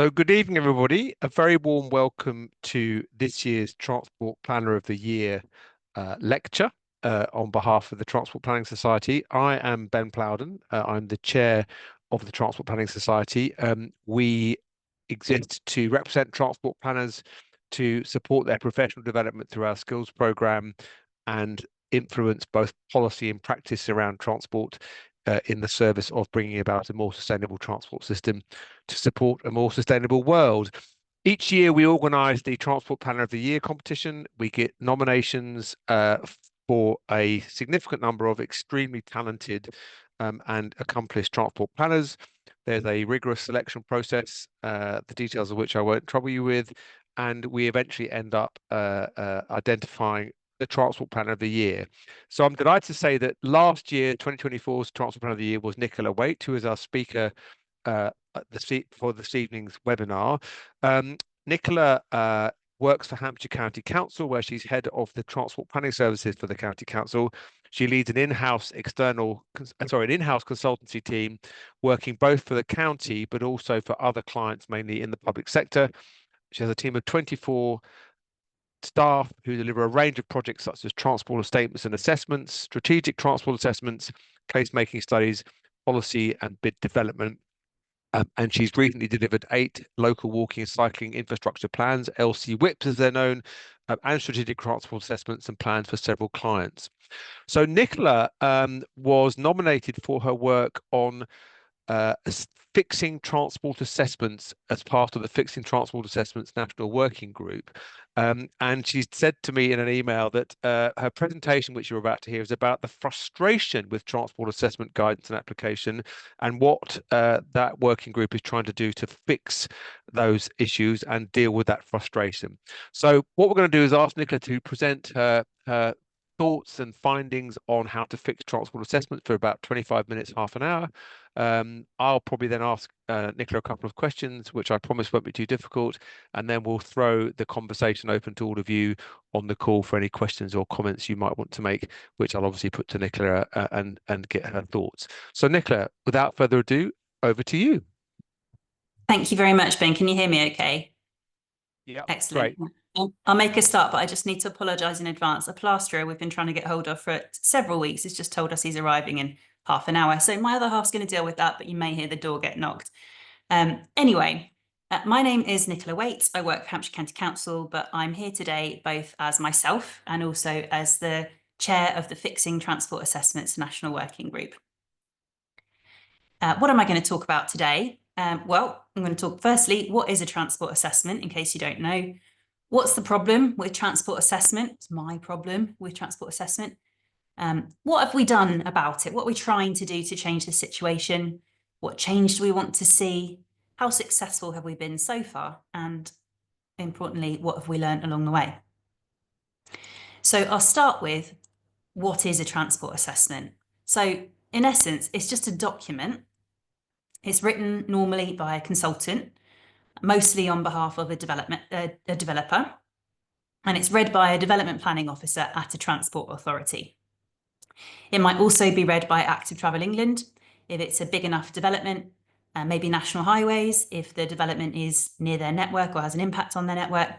So good evening, everybody. A very warm welcome to this year's Transport Planner of the Year lecture on behalf of the Transport Planning Society. I am Ben Plowden. I'm the chair of the Transport Planning Society. We exist to represent transport planners to support their professional development through our skills program and influence both policy and practice around transport in the service of bringing about a more sustainable transport system to support a more sustainable world. Each year, we organise the Transport Planner of the Year competition. We get nominations for a significant number of extremely talented and accomplished transport planners. There's a rigorous selection process, the details of which I won't trouble you with, and we eventually end up identifying the Transport Planner of the Year. So I'm delighted to say that last year, 2024's Transport Planner of the Year was Nicola Waight, who is our speaker for this evening's webinar. Nicola works for Hampshire County Council, where she's head of the transport planning services for the County Council. She leads an in-house consultancy team, working both for the county but also for other clients, mainly in the public sector. She has a team of 24 staff who deliver a range of projects such as transport statements and assessments, strategic transport assessments, case-making studies, policy and bid development. And she's recently delivered 8 local walking and cycling infrastructure plans, LC WIPs as they're known, and strategic transport assessments and plans for several clients. So Nicola was nominated for her work on fixing transport assessments as part of the Fixing Transport Assessments National Working Group. And she said to me in an email that her presentation, which you're about to hear, is about the frustration with transport assessment guidance and application and what that working group is trying to do to fix those issues and deal with that frustration. So what we're going to do is ask Nicola to present her thoughts and findings on how to fix transport assessment for about 25 minutes, half an hour. I'll probably then ask Nicola a couple of questions, which I promise won't be too difficult, and then we'll throw the conversation open to all of you on the call for any questions or comments you might want to make, which I'll obviously put to Nicola and get her thoughts. So Nicola, without further ado, over to you. Thank you very much, Ben. Can you hear me okay? Yeah, excellent. Great. I'll make a start, but I just need to apologise in advance. A plasterer we've been trying to get hold of for several weeks has just told us he's arriving in half an hour. So my other half's going to deal with that, but you may hear the door get knocked. Anyway, my name is Nicola Waight. I work for Hampshire County Council, but I'm here today both as myself and also as the chair of the Fixing Transport Assessments National Working Group. What am I going to talk about today? Well, I'm going to talk firstly, what is a transport assessment, in case you don't know? What's the problem with transport assessment? It's my problem with transport assessment. What have we done about it? What are we trying to do to change the situation? What change do we want to see? How successful have we been so far? And importantly, what have we learned along the way? So I'll start with, what is a transport assessment? So in essence, it's just a document. It's written normally by a consultant, mostly on behalf of a developer, and it's read by a development planning officer at a transport authority. It might also be read by Active Travel England if it's a big enough development, maybe National Highways if the development is near their network or has an impact on their network,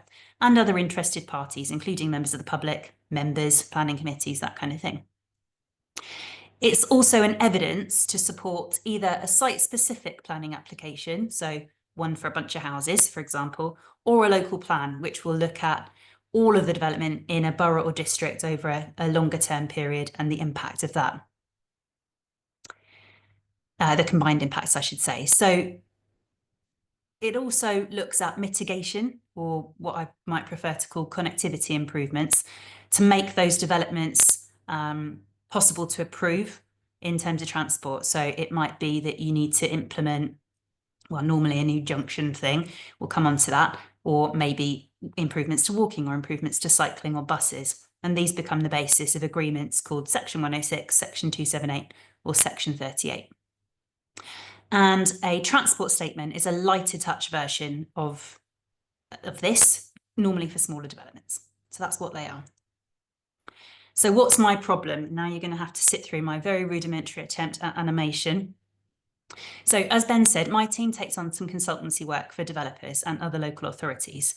and other interested parties, including members of the public, members, planning committees, that kind of thing. It's also an evidence to support either a site-specific planning application, so one for a bunch of houses, for example, or a local plan, which will look at all of the development in a borough or district over a longer term period and the impact of that. The combined impacts, I should say. So it also looks at mitigation, or what I might prefer to call connectivity improvements, to make those developments possible to approve in terms of transport. So it might be that you need to implement, well, normally a new junction thing, we'll come on to that, or maybe improvements to walking or improvements to cycling or buses. And these become the basis of agreements called Section 106, Section 278, or Section 38. And a transport statement is a lighter touch version of this, normally for smaller developments. So that's what they are. So what's my problem? Now you're going to have to sit through my very rudimentary attempt at animation. So as Ben said, my team takes on some consultancy work for developers and other local authorities.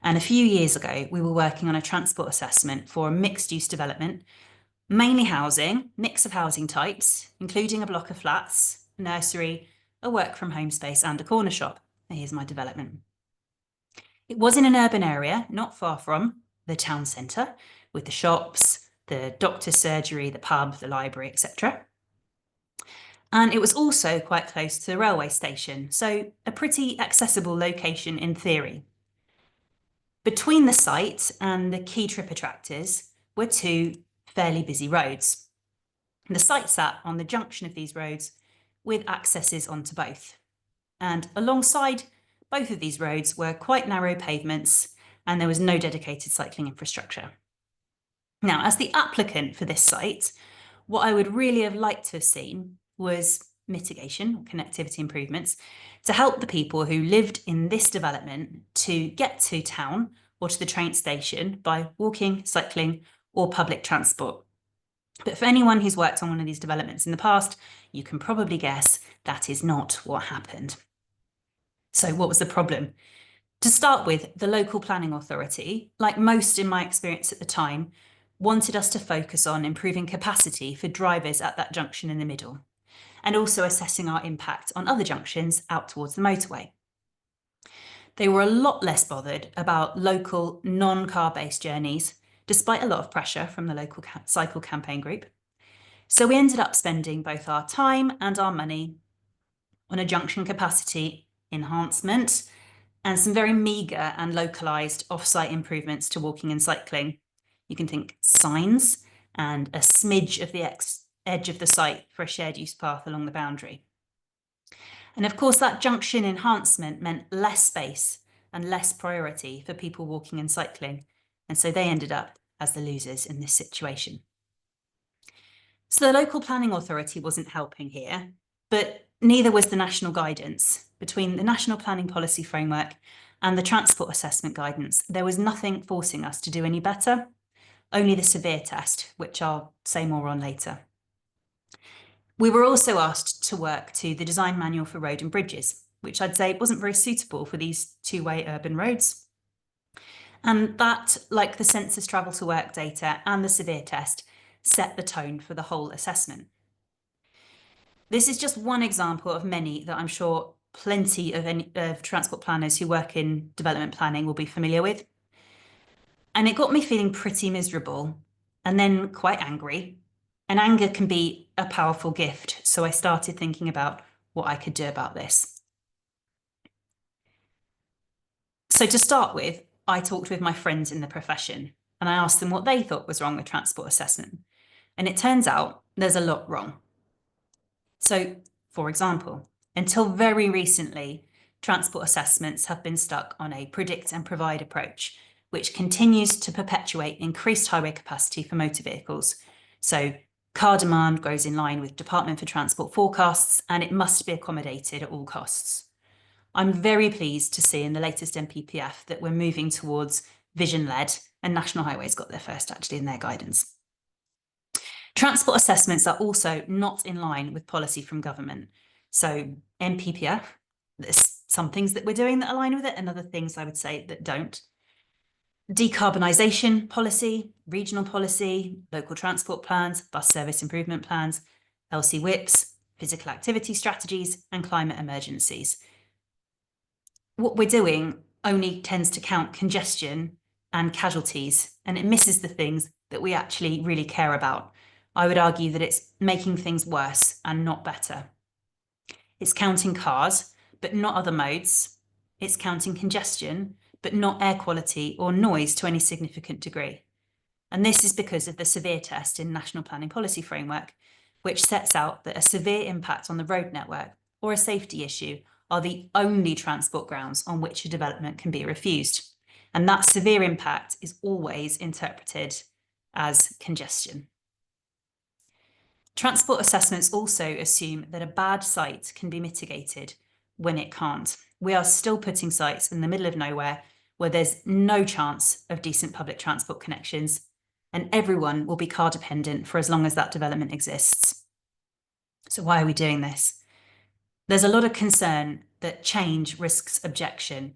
And a few years ago, we were working on a transport assessment for a mixed-use development, mainly housing, mix of housing types, including a block of flats, a nursery, a work-from-home space and a corner shop. And here's my development. It was in an urban area, not far from the town centre, with the shops, the doctor's surgery, the pub, the library, etc. And it was also quite close to the railway station, so a pretty accessible location in theory. Between the site and the key trip attractors were two fairly busy roads. The site sat on the junction of these roads with accesses onto both. And alongside both of these roads were quite narrow pavements, and there was no dedicated cycling infrastructure. Now, as the applicant for this site, what I would really have liked to have seen was mitigation or connectivity improvements to help the people who lived in this development to get to town or to the train station by walking, cycling, or public transport. But for anyone who's worked on one of these developments in the past, you can probably guess that is not what happened. So what was the problem? To start with, the local planning authority, like most in my experience at the time, wanted us to focus on improving capacity for drivers at that junction in the middle, and also assessing our impact on other junctions out towards the motorway. They were a lot less bothered about local non-car-based journeys, despite a lot of pressure from the local cycle campaign group. So we ended up spending both our time and our money on a junction capacity enhancement and some very meagre and localised off-site improvements to walking and cycling. You can think signs and a smidge of the edge of the site for a shared use path along the boundary. And of course, that junction enhancement meant less space and less priority for people walking and cycling. And so they ended up as the losers in this situation. So the local planning authority wasn't helping here, but neither was the national guidance. Between the National Planning Policy Framework and the Transport Assessment Guidance, there was nothing forcing us to do any better, only the severe test, which I'll say more on later. We were also asked to work to the Design Manual for Road and Bridges, which I'd say wasn't very suitable for these two-way urban roads. And that, like the census travel to work data and the severe test, set the tone for the whole assessment. This is just one example of many that I'm sure plenty of transport planners who work in development planning will be familiar with. And it got me feeling pretty miserable and then quite angry. And anger can be a powerful gift, so I started thinking about what I could do about this. So to start with, I talked with my friends in the profession and I asked them what they thought was wrong with transport assessment. And it turns out there's a lot wrong. So, for example, until very recently, transport assessments have been stuck on a predict and provide approach, which continues to perpetuate increased highway capacity for motor vehicles. So car demand grows in line with Department for Transport forecasts, and it must be accommodated at all costs. I'm very pleased to see in the latest NPPF that we're moving towards vision-led, and National Highways got there first actually in their guidance. Transport assessments are also not in line with policy from government. So NPPF, there's some things that we're doing that align with it and other things I would say that don't. Decarbonisation policy, regional policy, local transport plans, bus service improvement plans, LC WIPs, physical activity strategies, and climate emergencies. What we're doing only tends to count congestion and casualties, and it misses the things that we actually really care about. I would argue that it's making things worse and not better. It's counting cars, but not other modes. It's counting congestion, but not air quality or noise to any significant degree. And this is because of the severe test in National Planning Policy Framework, which sets out that a severe impact on the road network or a safety issue are the only transport grounds on which a development can be refused. And that severe impact is always interpreted as congestion. Transport assessments also assume that a bad site can be mitigated when it can't. We are still putting sites in the middle of nowhere where there's no chance of decent public transport connections, and everyone will be car dependent for as long as that development exists. So why are we doing this? There's a lot of concern that change risks objection.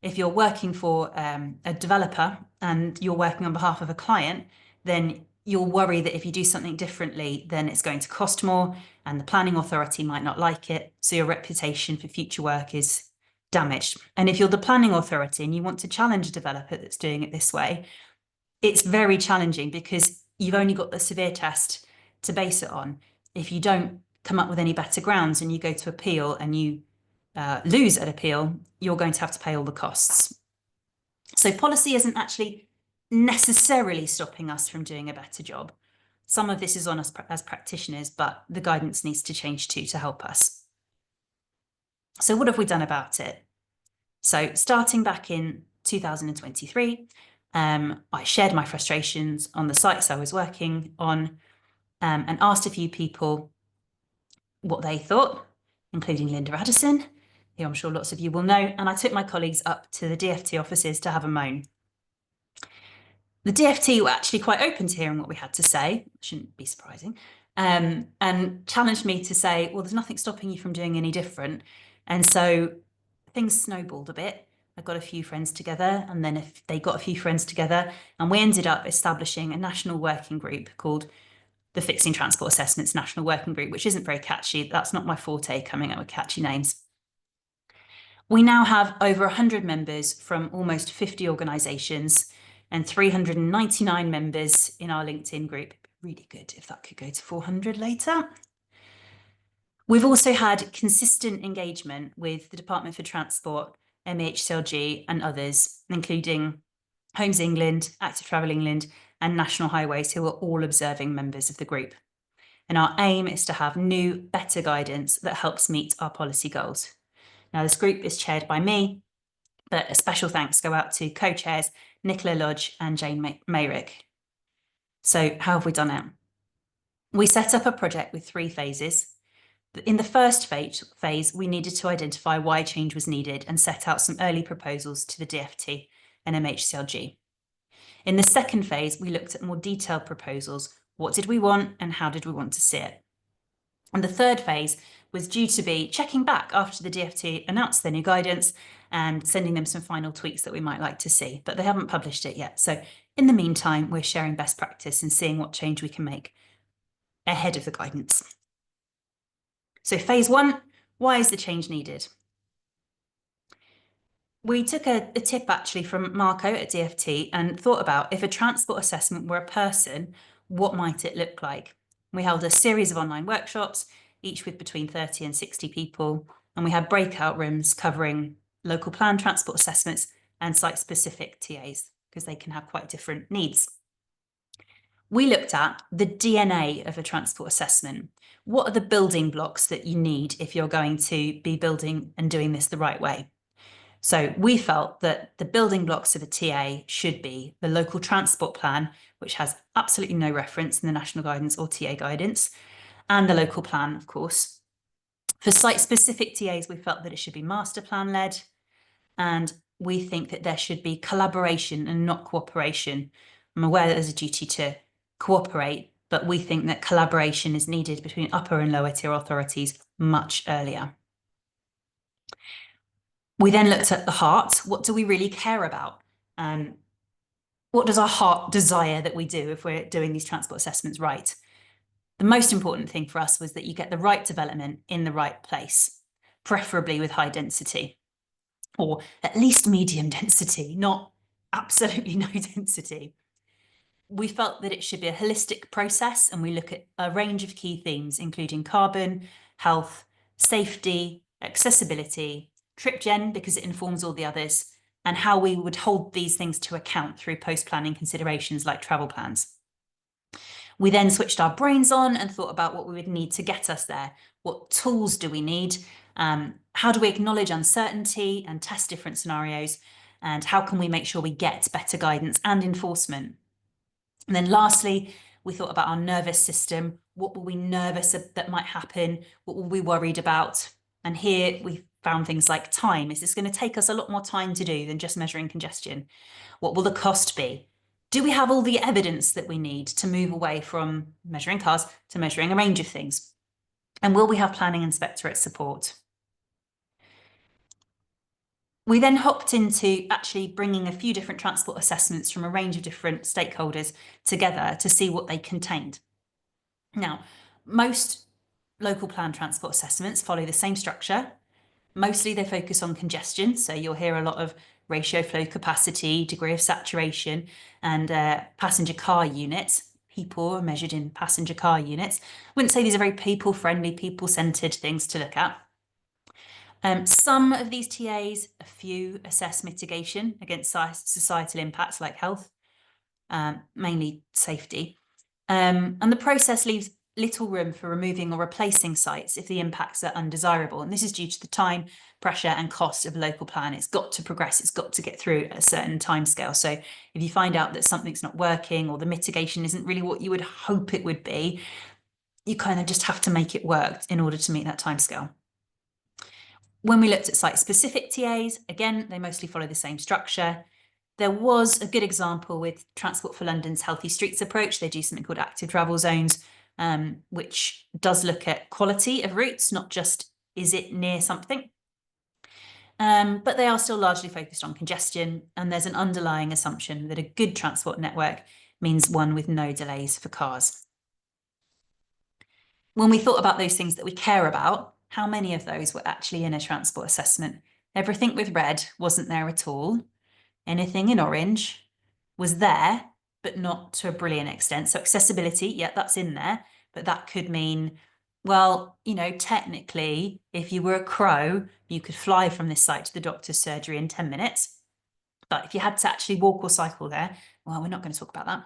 If you're working for a developer and you're working on behalf of a client, then you'll worry that if you do something differently, then it's going to cost more and the planning authority might not like it. So your reputation for future work is damaged. And if you're the planning authority and you want to challenge a developer that's doing it this way, it's very challenging because you've only got the severe test to base it on. If you don't come up with any better grounds and you go to appeal and you lose at appeal, you're going to have to pay all the costs. So policy isn't actually necessarily stopping us from doing a better job. Some of this is on us as practitioners, but the guidance needs to change too to help us. So what have we done about it? So starting back in 2023, I shared my frustrations on the sites I was working on and asked a few people what they thought, including Linda Addison, who I'm sure lots of you will know, and I took my colleagues up to the DFT offices to have a moan. The DFT were actually quite open to hearing what we had to say, shouldn't be surprising, and challenged me to say, well, there's nothing stopping you from doing any different. And so things snowballed a bit. I got a few friends together, and then if they got a few friends together, and we ended up establishing a national working group called the Fixing Transport Assessments National Working Group, which isn't very catchy. That's not my forte, coming up with catchy names. We now have over 100 members from almost 50 organisations and 399 members in our LinkedIn group. Really good if that could go to 400 later. We've also had consistent engagement with the Department for Transport, MHCLG and others, including Homes England, Active Travel England and National Highways, who are all observing members of the group. And our aim is to have new, better guidance that helps meet our policy goals. Now, this group is chaired by me, but a special thanks go out to co-chairs Nicola Lodge and Jane Mayrick. So how have we done it? We set up a project with 3 phases. In the first phase, we needed to identify why change was needed and set out some early proposals to the DFT and MHCLG. In the second phase, we looked at more detailed proposals. What did we want and how did we want to see it? And the third phase was due to be checking back after the DFT announced their new guidance and sending them some final tweaks that we might like to see, but they haven't published it yet. So in the meantime, we're sharing best practice and seeing what change we can make ahead of the guidance. So phase 1, why is the change needed? We took a tip actually from Marco at DFT and thought about if a transport assessment were a person, what might it look like? We held a series of online workshops, each with between 30 and 60 people, and we had breakout rooms covering local plan transport assessments and site-specific TAs, because they can have quite different needs. We looked at the DNA of a transport assessment. What are the building blocks that you need if you're going to be building and doing this the right way? So we felt that the building blocks of a TA should be the local transport plan, which has absolutely no reference in the national guidance or TA guidance, and the local plan, of course. For site-specific TAs, we felt that it should be master plan led, and we think that there should be collaboration and not cooperation. I'm aware that there's a duty to cooperate, but we think that collaboration is needed between upper and lower tier authorities much earlier. We then looked at the heart. What do we really care about? What does our heart desire that we do if we're doing these transport assessments right? The most important thing for us was that you get the right development in the right place, preferably with high density, or at least medium density, not absolutely no density. We felt that it should be a holistic process, and we look at a range of key themes, including carbon, health, safety, accessibility, trip gen, because it informs all the others, and how we would hold these things to account through post-planning considerations like travel plans. We then switched our brains on and thought about what we would need to get us there. What tools do we need? How do we acknowledge uncertainty and test different scenarios? And how can we make sure we get better guidance and enforcement? And then lastly, we thought about our nervous system. What were we nervous that might happen? What were we worried about? And here we found things like time. Is this going to take us a lot more time to do than just measuring congestion? What will the cost be? Do we have all the evidence that we need to move away from measuring cars to measuring a range of things? And will we have planning inspectorate support? We then hopped into actually bringing a few different transport assessments from a range of different stakeholders together to see what they contained. Now, most local plan transport assessments follow the same structure. Mostly they focus on congestion, so you'll hear a lot of ratio flow capacity, degree of saturation, and passenger car units. People are measured in passenger car units. I wouldn't say these are very people-friendly, people-centered things to look at. Some of these TAs, a few assess mitigation against societal impacts like health, mainly safety. And the process leaves little room for removing or replacing sites if the impacts are undesirable. And this is due to the time, pressure and cost of a local plan. It's got to progress, it's got to get through a certain timescale. So if you find out that something's not working or the mitigation isn't really what you would hope it would be, you kind of just have to make it work in order to meet that timescale. When we looked at site-specific TAs, again, they mostly follow the same structure. There was a good example with Transport for London's Healthy Streets approach. They do something called active travel zones, which does look at quality of routes, not just is it near something. But they are still largely focused on congestion, and there's an underlying assumption that a good transport network means one with no delays for cars. When we thought about those things that we care about, how many of those were actually in a transport assessment? Everything with red wasn't there at all. Anything in orange was there, but not to a brilliant extent. So accessibility, yeah, that's in there, but that could mean, well, you know, technically, if you were a crow, you could fly from this site to the doctor's surgery in 10 minutes. But if you had to actually walk or cycle there, well, we're not going to talk about that.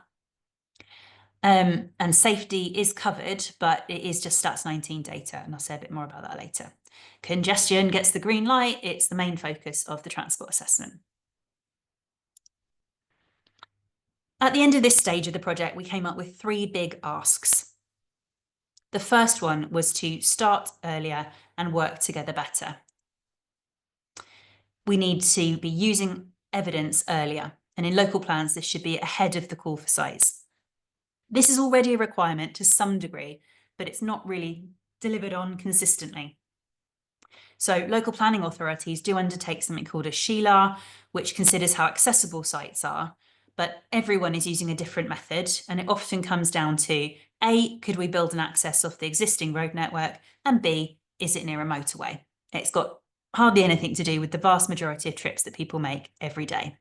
And safety is covered, but it is just Stats 19 data, and I'll say a bit more about that later. Congestion gets the green light. It's the main focus of the transport assessment. At the end of this stage of the project, we came up with 3 big asks. The first one was to start earlier and work together better. We need to be using evidence earlier, and in local plans, this should be ahead of the call for sites. This is already a requirement to some degree, but it's not really delivered on consistently. So local planning authorities do undertake something called a SHELAR, which considers how accessible sites are, but everyone is using a different method, and it often comes down to A, could we build an access off the existing road network, and B, is it near a motorway? It's got hardly anything to do with the vast majority of trips that people make every day.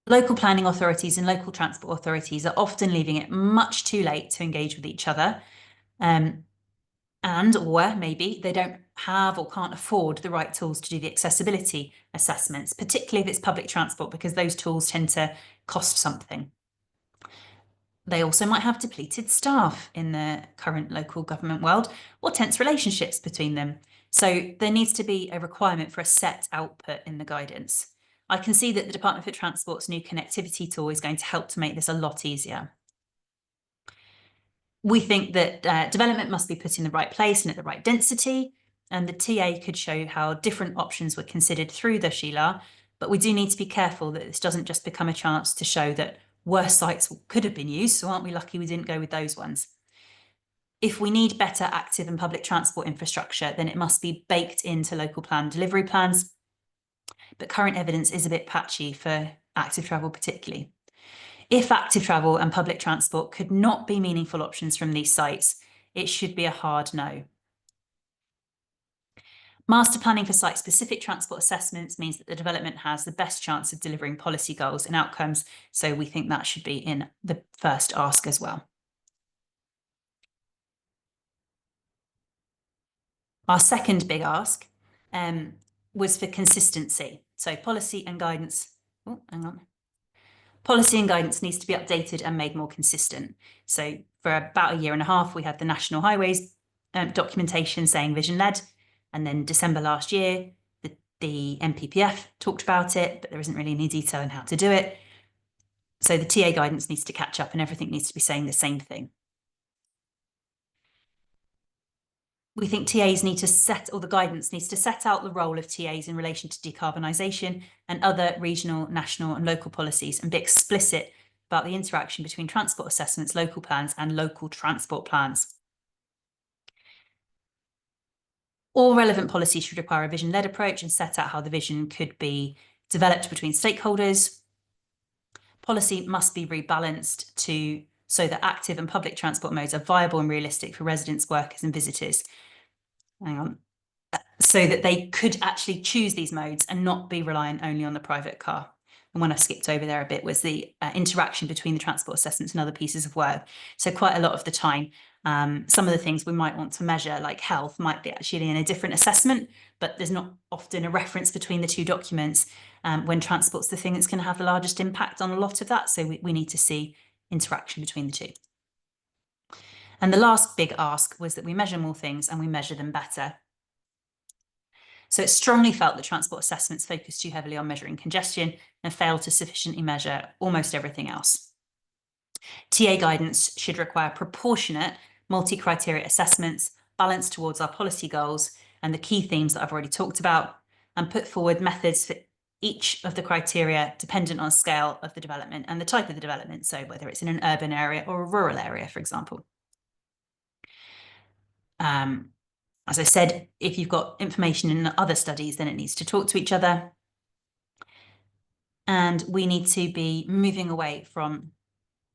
Local planning authorities and local transport authorities are often leaving it much too late to engage with each other. Or maybe they don't have or can't afford the right tools to do the accessibility assessments, particularly if it's public transport, because those tools tend to cost something. They also might have depleted staff in the current local government world, or tense relationships between them. So there needs to be a requirement for a set output in the guidance. I can see that the Department for Transport's new connectivity tool is going to help to make this a lot easier. We think that development must be put in the right place and at the right density, and the TA could show how different options were considered through the SHELAR, but we do need to be careful that this doesn't just become a chance to show that worse sites could have been used, so aren't we lucky we didn't go with those ones? If we need better active and public transport infrastructure, then it must be baked into local plan delivery plans, but current evidence is a bit patchy for active travel particularly. If active travel and public transport could not be meaningful options from these sites, it should be a hard no. Master planning for site-specific transport assessments means that the development has the best chance of delivering policy goals and outcomes, so we think that should be in the first ask as well. Our second big ask was for consistency. So policy and guidance, Policy and guidance needs to be updated and made more consistent. So for about a year and a half, we had the National Highways documentation saying vision-led, and then December last year, the NPPF talked about it, but there isn't really any detail on how to do it. So the TA guidance needs to catch up and everything needs to be saying the same thing. We think TAs need to set, or the guidance needs to set out the role of TAs in relation to decarbonisation and other regional, national and local policies, and be explicit about the interaction between transport assessments, local plans, and local transport plans. All relevant policies should require a vision-led approach and set out how the vision could be developed between stakeholders. Policy must be rebalanced so that active and public transport modes are viable and realistic for residents, workers, and visitors. So that they could actually choose these modes and not be reliant only on the private car. And when I skipped over there a bit was the interaction between the transport assessments and other pieces of work. So quite a lot of the time, some of the things we might want to measure, like health, might be actually in a different assessment, but there's not often a reference between the two documents when transport's the thing that's going to have the largest impact on a lot of that. So we need to see interaction between the two. And the last big ask was that we measure more things and we measure them better. So it strongly felt that transport assessments focused too heavily on measuring congestion and failed to sufficiently measure almost everything else. TA guidance should require proportionate multi-criteria assessments balanced towards our policy goals and the key themes that I've already talked about, and put forward methods for each of the criteria dependent on scale of the development and the type of the development, so whether it's in an urban area or a rural area, for example. As I said, if you've got information in other studies, then it needs to talk to each other. And we need to be moving away from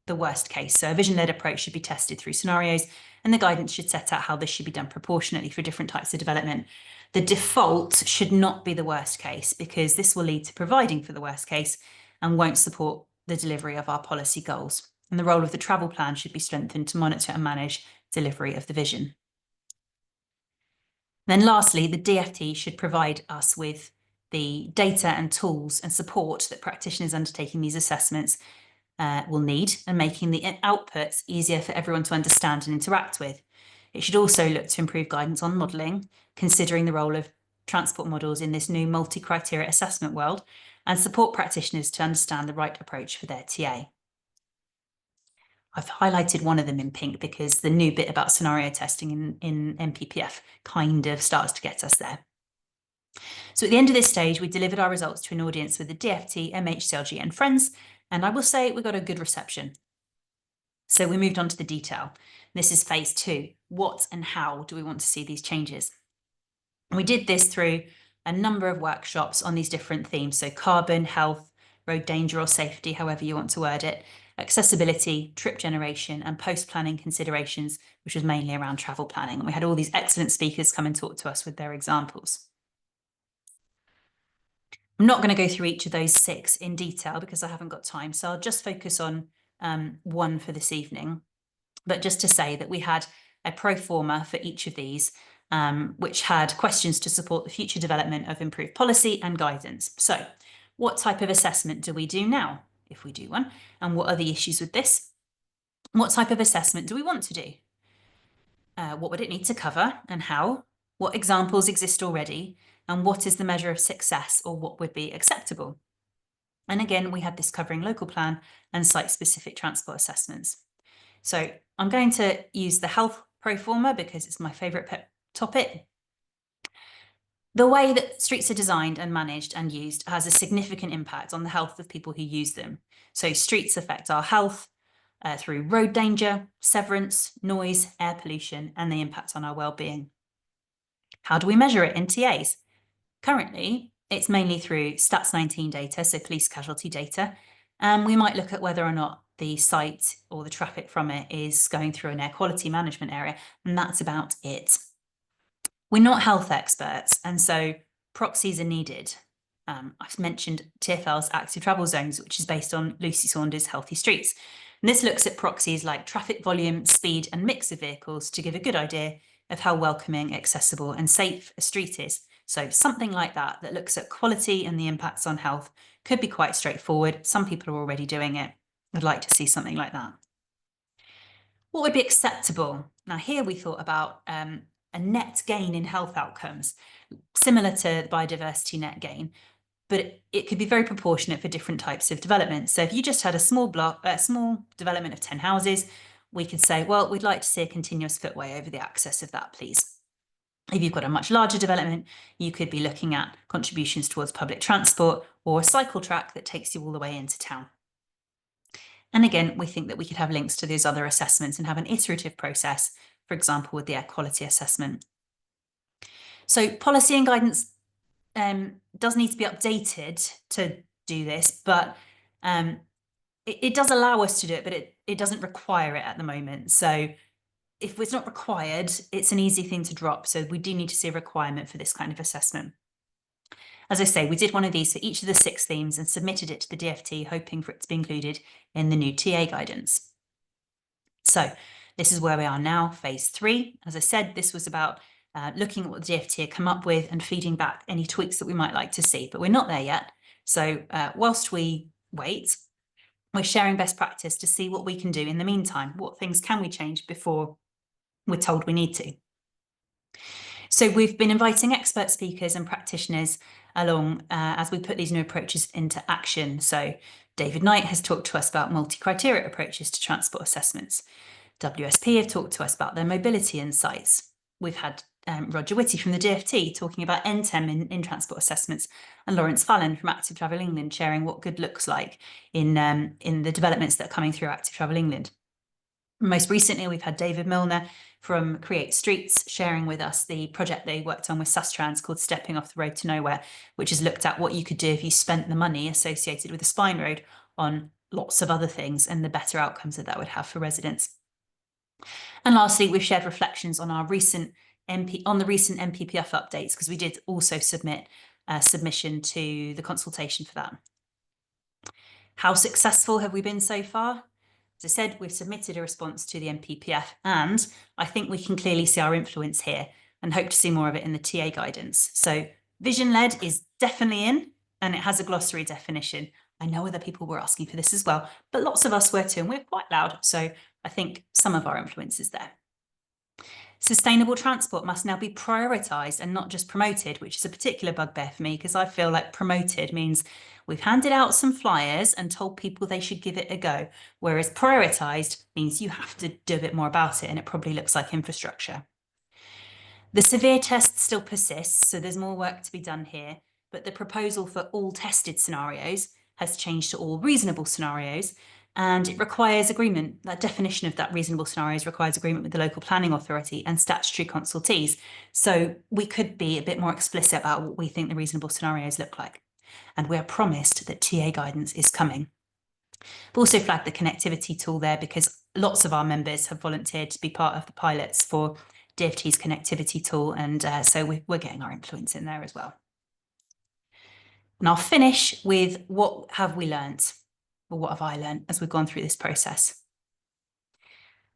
the worst case. So a vision-led approach should be tested through scenarios, and the guidance should set out how this should be done proportionately for different types of development. The default should not be the worst case, because this will lead to providing for the worst case and won't support the delivery of our policy goals. And the role of the travel plan should be strengthened to monitor and manage delivery of the vision. Then lastly, the DFT should provide us with the data and tools and support that practitioners undertaking these assessments will need, and making the outputs easier for everyone to understand and interact with. It should also look to improve guidance on modelling, considering the role of transport models in this new multi-criteria assessment world, and support practitioners to understand the right approach for their TA. I've highlighted one of them in pink because the new bit about scenario testing in NPPF kind of starts to get us there. So at the end of this stage, we delivered our results to an audience with the DFT, MHCLG and friends, and I will say we got a good reception. So we moved on to the detail. This is phase 2. What and how do we want to see these changes? We did this through a number of workshops on these different themes. So carbon, health, road danger or safety, however you want to word it, accessibility, trip generation, and post-planning considerations, which was mainly around travel planning. And we had all these excellent speakers come and talk to us with their examples. I'm not going to go through each of those 6 in detail because I haven't got time, so I'll just focus on one for this evening. But just to say that we had a pro forma for each of these, which had questions to support the future development of improved policy and guidance. So what type of assessment do we do now, if we do one? And what are the issues with this? What type of assessment do we want to do? What would it need to cover and how? What examples exist already? And what is the measure of success, or what would be acceptable? And again, we had this covering local plan and site-specific transport assessments. So I'm going to use the health pro forma because it's my favourite topic. The way that streets are designed and managed and used has a significant impact on the health of people who use them. So streets affect our health through road danger, severance, noise, air pollution, and the impact on our well-being. How do we measure it in TAs? Currently, it's mainly through Stats 19 data, so police casualty data, and we might look at whether or not the site or the traffic from it is going through an air quality management area, and that's about it. We're not health experts, and so proxies are needed. I've mentioned TfL's active travel zones, which is based on Lucy Saunders' Healthy Streets. And this looks at proxies like traffic volume, speed, and mix of vehicles to give a good idea of how welcoming, accessible, and safe a street is. So something like that looks at quality and the impacts on health could be quite straightforward. Some people are already doing it. I'd like to see something like that. What would be acceptable? Now here we thought about a net gain in health outcomes, similar to biodiversity net gain, but it could be very proportionate for different types of development. So if you just had a small development of 10 houses, we could say, well, we'd like to see a continuous footway over the access of that, please. If you've got a much larger development, you could be looking at contributions towards public transport or a cycle track that takes you all the way into town. And again, we think that we could have links to those other assessments and have an iterative process, for example, with the air quality assessment. So policy and guidance does need to be updated to do this, but it does allow us to do it, but it doesn't require it at the moment. So if it's not required, it's an easy thing to drop. So we do need to see a requirement for this kind of assessment. As I say, we did one of these for each of the 6 themes and submitted it to the DFT, hoping for it to be included in the new TA guidance. So this is where we are now, phase 3. As I said, this was about looking at what the DFT had come up with and feeding back any tweaks that we might like to see, but we're not there yet. So whilst we wait, we're sharing best practice to see what we can do in the meantime. What things can we change before we're told we need to? So we've been inviting expert speakers and practitioners along as we put these new approaches into action. So David Knight has talked to us about multi-criteria approaches to transport assessments. WSP have talked to us about their mobility insights. We've had Roger Whitty from the DFT talking about NTEM in transport assessments, and Lawrence Fallon from Active Travel England sharing what good looks like in the developments that are coming through Active Travel England. Most recently, we've had David Milner from Create Streets sharing with us the project they worked on with Sustrans called Stepping Off the Road to Nowhere, which has looked at what you could do if you spent the money associated with a spine road on lots of other things and the better outcomes that would have for residents. And lastly, we've shared reflections on our recent MPPF updates, because we did also submit a submission to the consultation for that. How successful have we been so far? As I said, we've submitted a response to the MPPF, and I think we can clearly see our influence here and hope to see more of it in the TA guidance. So vision-led is definitely in, and it has a glossary definition. I know other people were asking for this as well, but lots of us were too, and we're quite loud. So I think some of our influence is there. Sustainable transport must now be prioritised and not just promoted, which is a particular bugbear for me, because I feel like promoted means we've handed out some flyers and told people they should give it a go, whereas prioritised means you have to do a bit more about it, and it probably looks like infrastructure. The severe test still persists, so there's more work to be done here, but the proposal for all tested scenarios has changed to all reasonable scenarios, and it requires agreement. That definition of that reasonable scenarios requires agreement with the local planning authority and statutory consultees. So we could be a bit more explicit about what we think the reasonable scenarios look like. And we're promised that TA guidance is coming. We've also flagged the connectivity tool there because lots of our members have volunteered to be part of the pilots for DFT's connectivity tool, and so we're getting our influence in there as well. And I'll finish with what have we learnt? Or what have I learned as we've gone through this process?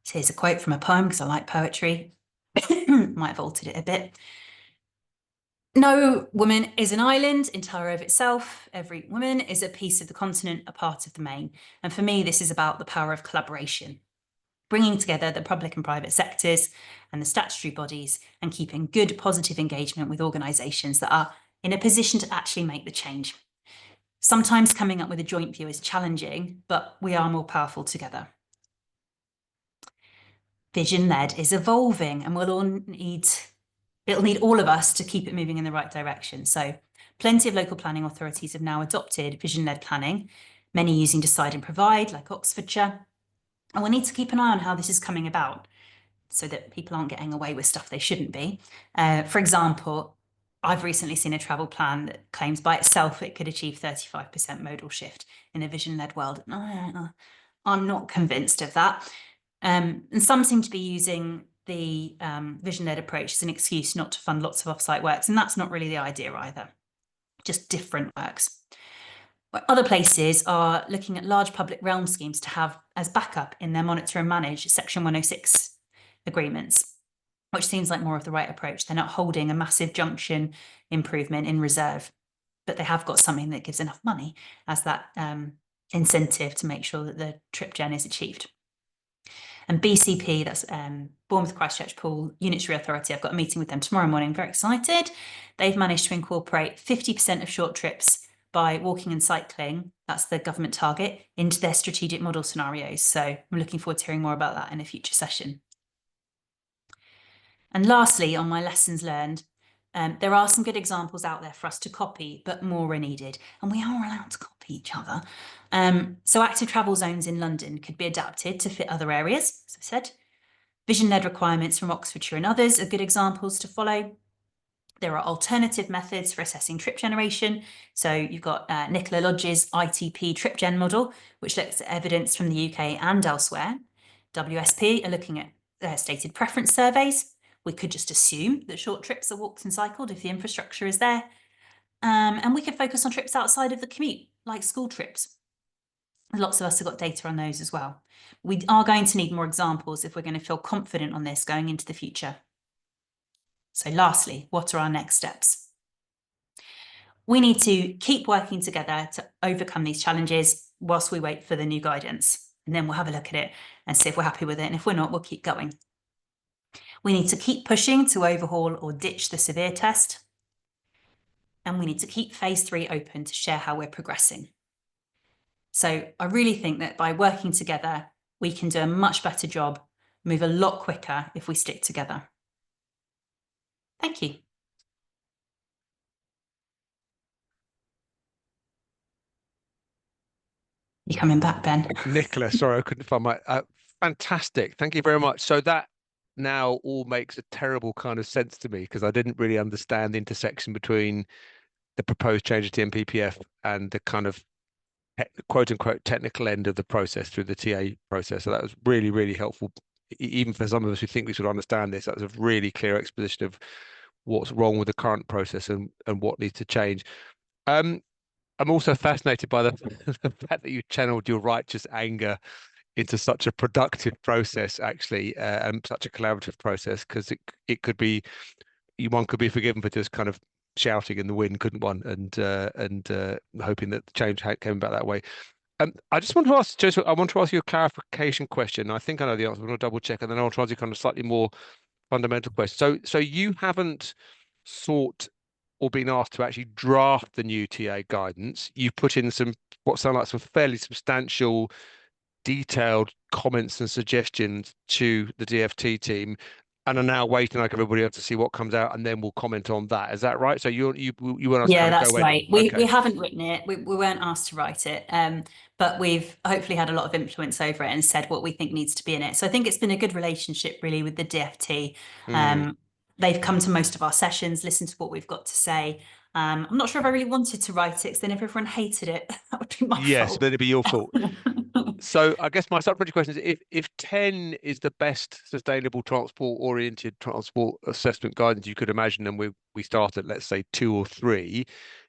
So here's a quote from a poem, because I like poetry. Might have altered it a bit. No woman is an island entire of itself. Every woman is a piece of the continent, a part of the main. And for me, this is about the power of collaboration, bringing together the public and private sectors and the statutory bodies and keeping good, positive engagement with organisations that are in a position to actually make the change. Sometimes coming up with a joint view is challenging, but we are more powerful together. Vision-led is evolving, and it'll need all of us to keep it moving in the right direction. So plenty of local planning authorities have now adopted vision-led planning, many using Decide and Provide, like Oxfordshire. And we need to keep an eye on how this is coming about so that people aren't getting away with stuff they shouldn't be. For example, I've recently seen a travel plan that claims by itself it could achieve 35% modal shift in a vision-led world. I'm not convinced of that. And some seem to be using the vision-led approach as an excuse not to fund lots of off-site works, and that's not really the idea either, just different works. Other places are looking at large public realm schemes to have as backup in their monitor and manage Section 106 agreements, which seems like more of the right approach. They're not holding a massive junction improvement in reserve, but they have got something that gives enough money as that incentive to make sure that the trip gen is achieved. And BCP, that's Bournemouth Christchurch Pool Unitary Authority, I've got a meeting with them tomorrow morning, very excited. They've managed to incorporate 50% of short trips by walking and cycling, that's the government target, into their strategic model scenarios. So I'm looking forward to hearing more about that in a future session. And lastly, on my lessons learned, there are some good examples out there for us to copy, but more are needed. And we are allowed to copy. each other. So active travel zones in London could be adapted to fit other areas, as I said. Vision-led requirements from Oxfordshire and others are good examples to follow. There are alternative methods for assessing trip generation. So you've got Nicola Lodge's ITP trip gen model, which looks at evidence from the UK and elsewhere. WSP are looking at stated preference surveys. We could just assume that short trips are walked and cycled if the infrastructure is there. And we could focus on trips outside of the commute, like school trips. Lots of us have got data on those as well. We are going to need more examples if we're going to feel confident on this going into the future. So lastly, what are our next steps? We need to keep working together to overcome these challenges whilst we wait for the new guidance. And then we'll have a look at it and see if we're happy with it. And if we're not, we'll keep going. We need to keep pushing to overhaul or ditch the severe test. And we need to keep phase 3 open to share how we're progressing. So I really think that by working together, we can do a much better job, move a lot quicker if we stick together. Thank you. You coming back, Ben? Nicola, sorry, I couldn't find my fantastic. Thank you very much. So that now all makes a terrible kind of sense to me because I didn't really understand the intersection between the proposed changes to MPPF and the kind of quote unquote technical end of the process through the TA process. So that was really, really helpful. Even for some of us who think we should understand this, that was a really clear exposition of what's wrong with the current process and what needs to change. I'm also fascinated by the, the fact that you channeled your righteous anger into such a productive process, actually, and such a collaborative process, because it could be one could be forgiven for just kind of shouting in the wind, couldn't one? And hoping that the change came about that way. I just want to ask, Joseph, I want to ask you a clarification question. I think I know the answer. I'm going to double check, and then I'll try to ask you kind of slightly more fundamental question. So you haven't sought or been asked to actually draft the new TA guidance. You've put in some what sound like some fairly substantial, detailed comments and suggestions to the DFT team, and are now waiting like everybody else to see what comes out, and then we'll comment on that. Is that right? So you weren't asked to Yeah, kind of that's go right. in. Okay. We haven't written it. We weren't asked to write it. But we've hopefully had a lot of influence over it and said what we think needs to be in it. So I think it's been a good relationship really with the DFT. They've come to most of our sessions, listened to what we've got to say. I'm not sure if I really wanted to write it because then if everyone hated it, that would be my Yes, fault. but it'd be your fault. So I guess my supplementary question is if 10 is the best sustainable transport oriented transport assessment guidance you could imagine, and we start at let's say 2 or 3,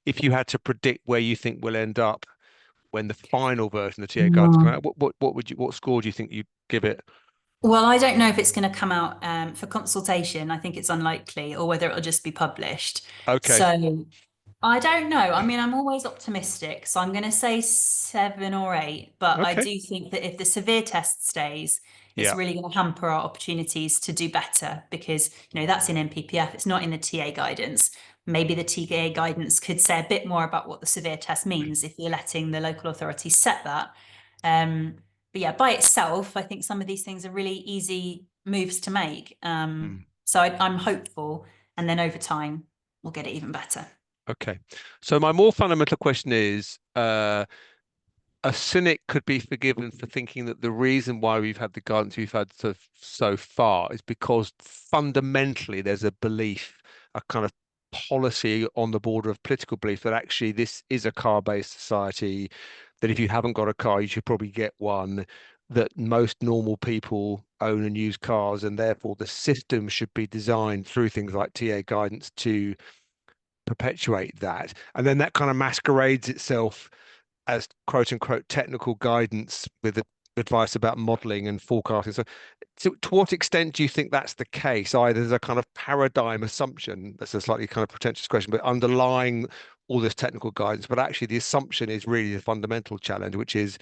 if you had to predict where you think we'll end up when the final version of the TA guidance come out, what score do you think you'd give it? Well, I don't know if it's going to come out for consultation. I think it's unlikely, or whether it'll just be published. Okay. So I don't know. I mean, I'm always optimistic, so I'm going to say 7 or 8. But I Okay. do think that if the severe test stays, it's Yeah. really going to hamper our opportunities to do better because, that's in MPPF. It's not in the TA guidance. Maybe the TA guidance could say a bit more about what the severe test means if you're letting the local authority set that. But yeah, by itself, I think some of these things are really easy moves to make. So I'm hopeful, and then over time, we'll get it even better. Okay. So my more fundamental question is, a cynic could be forgiven for thinking that the reason why we've had the guidance we've had so far is because fundamentally there's a belief, a kind of policy on the border of political belief that actually this is a car-based society, that if you haven't got a car, you should probably get one, that most normal people own and use cars, and therefore the system should be designed through things like TA guidance to perpetuate that. And then that kind of masquerades itself as quote unquote technical guidance with advice about modeling and forecasting. So to what extent do you think that's the case? Either there's a kind of paradigm assumption, that's a slightly kind of pretentious question, but underlying all this technical guidance, but actually the assumption is really the fundamental challenge, which is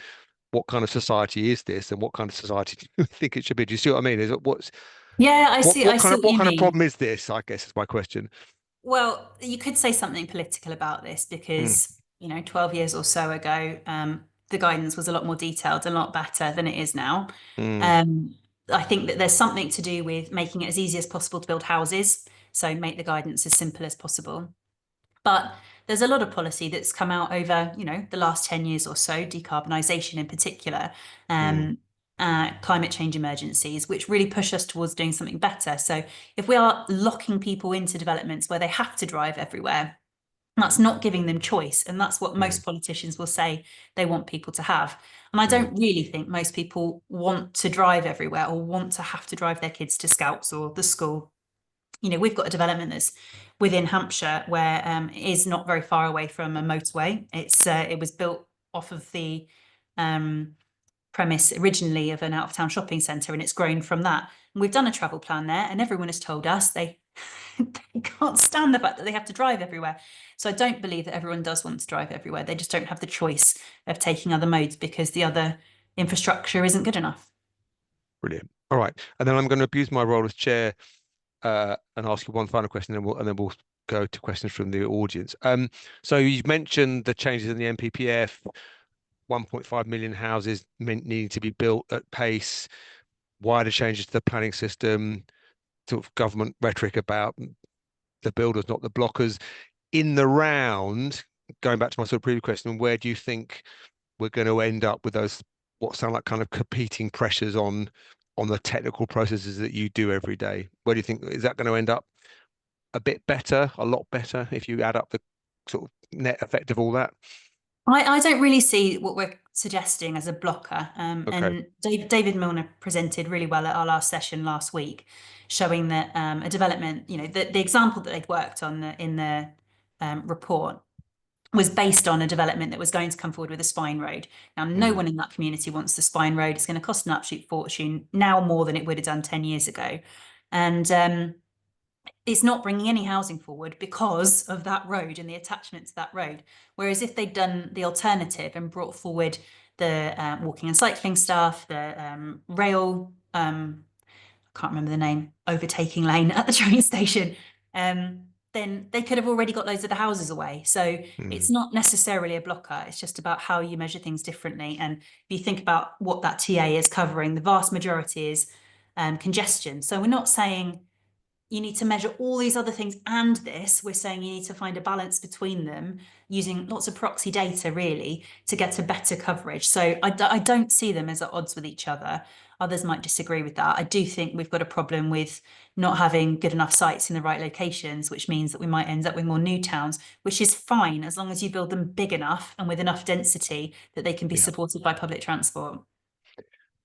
what kind of society is this and what kind of society do you think it should be? Do you see what I mean? Is it Yeah, I see. I see what what you kind of mean. problem is this? I guess is my question. Well, you could say something political about this Mm, because, 12 years or so ago, the guidance was a lot more detailed, a lot better than it is now. mm, Um, I think that there's something to do with making it as easy as possible to build houses, so make the guidance as simple as possible. But there's a lot of policy that's come out over, the last 10 years or so, decarbonisation in particular, Mm, climate change emergencies, which really push us towards doing something better. So if we are locking people into developments where they have to drive everywhere, that's not giving them choice. And that's what mm, most politicians will say they want people to have. And I mm, don't really think most people want to drive everywhere or want to have to drive their kids to Scouts or the school. We've got a development that's within Hampshire where it is not very far away from a motorway. It was built off of the um, premise originally of an out of town shopping centre, and it's grown from that. And we've done a travel plan there, and everyone has told us they they can't stand the fact that they have to drive everywhere. So I don't believe that everyone does want to drive everywhere. They just don't have the choice of taking other modes because the other infrastructure isn't good enough. brilliant. All right, and then I'm going to abuse my role as chair and ask you one final question, and then we'll go to questions from the audience. So you've mentioned the changes in the NPPF, 1.5 million houses needing to be built at pace, wider changes to the planning system, sort of government rhetoric about the builders, not the blockers. In the round, going back to my sort of previous question, where do you think we're going to end up with those what sound like kind of competing pressures on the technical processes that you do every day? Where do you think is that going to end up? A bit better, a lot better, if you add up the sort of net effect of all that? I don't really see what we're suggesting as a blocker. Okay. And David Milner presented really well at our last session last week, showing that a development, the example that they'd worked on in the report was based on a development that was going to come forward with a spine road. Now, no Mm, one in that community wants the spine road. It's going to cost an absolute fortune, now more than it would have done 10 years ago. And it's not bringing any housing forward because of that road and the attachment to that road. Whereas if they'd done the alternative and brought forward the walking and cycling stuff, the rail, I can't remember the name, overtaking lane at the train station, then they could have already got loads of the houses away. So mm, it's not necessarily a blocker. It's just about how you measure things differently. And if you think about what that TA is covering, the vast majority is congestion. So we're not saying you need to measure all these other things and this. We're saying you need to find a balance between them using lots of proxy data really to get a better coverage. So I don't see them as at odds with each other. Others might disagree with that. I do think we've got a problem with not having good enough sites in the right locations, which means that we might end up with more new towns, which is fine as long as you build them big enough and with enough density that they can be yeah. supported by public transport.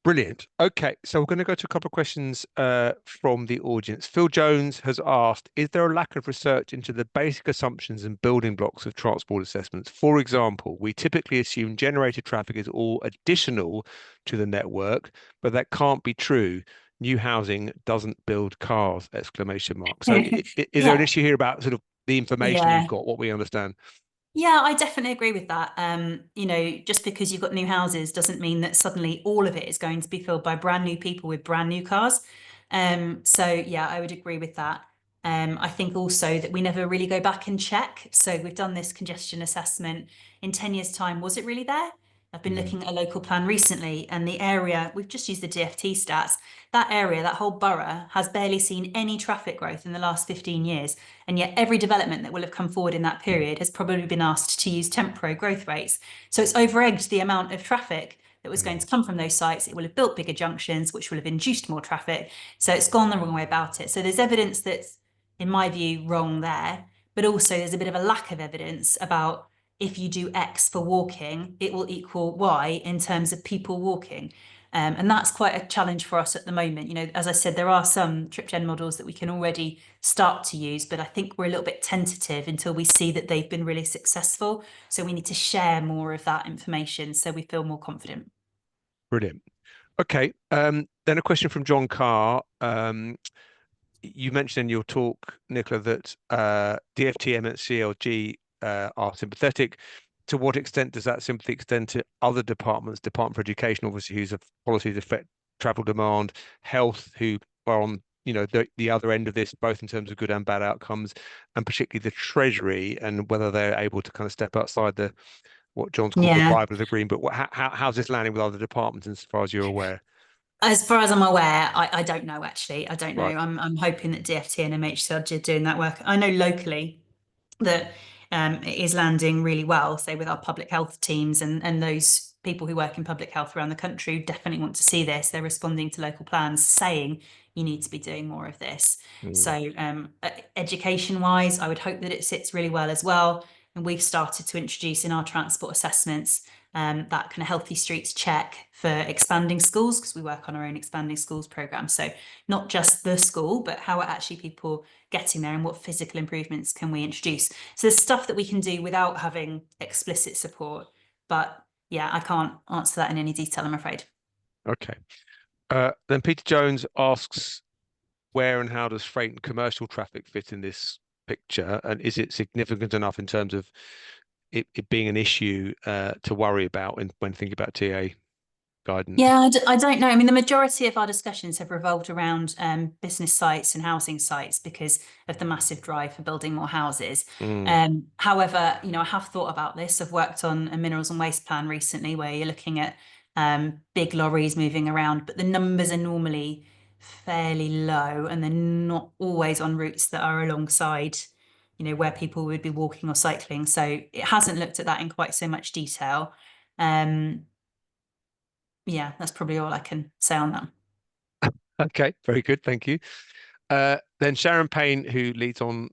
Brilliant. Okay, so we're going to go to a couple of questions from the audience. Phil Jones has asked, is there a lack of research into the basic assumptions and building blocks of transport assessments? For example, we typically assume generated traffic is all additional to the network, but that can't be true. New housing doesn't build cars, exclamation mark. So is there an Yeah, issue here about sort of the information you've yeah. got, what we understand? Yeah, I definitely agree with that. Just because you've got new houses doesn't mean that suddenly all of it is going to be filled by brand new people with brand new cars. So yeah, I would agree with that. I think also that we never really go back and check. So we've done this congestion assessment. In 10 years' time, was it really there? I've been Mm, looking at a local plan recently, and the area, we've just used the DFT stats. That area, that whole borough, has barely seen any traffic growth in the last 15 years. And yet every development that will have come forward in that period has probably been asked to use temporary growth rates. So it's over-egged the amount of traffic that was going mm, to come from those sites. It will have built bigger junctions, which will have induced more traffic. So it's gone the wrong way about it. So there's evidence that's, in my view, wrong there. But also there's a bit of a lack of evidence about if you do X for walking, it will equal Y in terms of people walking. And that's quite a challenge for us at the moment. As I said, there are some TripGen models that we can already start to use, but I think we're a little bit tentative until we see that they've been really successful. So we need to share more of that information so we feel more confident. brilliant. Okay, then a question from John Carr. You mentioned in your talk, Nicola, that DFTM and CLG are sympathetic. To what extent does that sympathy extend to other departments? Department for Education, obviously, whose policies affect travel demand, health, who are on the other end of this, both in terms of good and bad outcomes, and particularly the Treasury and whether they're able to kind of step outside the what John's called the Yeah. Bible of the Green. But how's this landing with other departments, as far as you're aware? As far as I'm aware, I don't know actually. I don't know. Right. I'm hoping that DFT and MHCLG are doing that work. I know locally that it is landing really well. So with our public health teams and those people who work in public health around the country definitely want to see this. They're responding to local plans saying you need to be doing more of this. So education wise, I would hope that it sits really well as well. And we've started to introduce in our transport assessments that kind of healthy streets check for expanding schools, because we work on our own expanding schools program. So not just the school, but how are actually people getting there and what physical improvements can we introduce. So there's stuff that we can do without having explicit support. But yeah, I can't answer that in any detail, I'm afraid. Okay. Then Peter Jones asks, where and how does freight and commercial traffic fit in this picture? And is it significant enough in terms of it being an issue to worry about when thinking about TA guidance? Yeah, I don't know. I mean, the majority of our discussions have revolved around business sites and housing sites because of the massive drive for building more houses. However, I have thought about this. I've worked on a minerals and waste plan recently where you're looking at big lorries moving around, but the numbers are normally fairly low and they're not always on routes that are alongside, where people would be walking or cycling. So it hasn't looked at that in quite so much detail. Yeah, that's probably all I can say on that. Okay, very good. Thank you. Then Sharon Payne, who leads on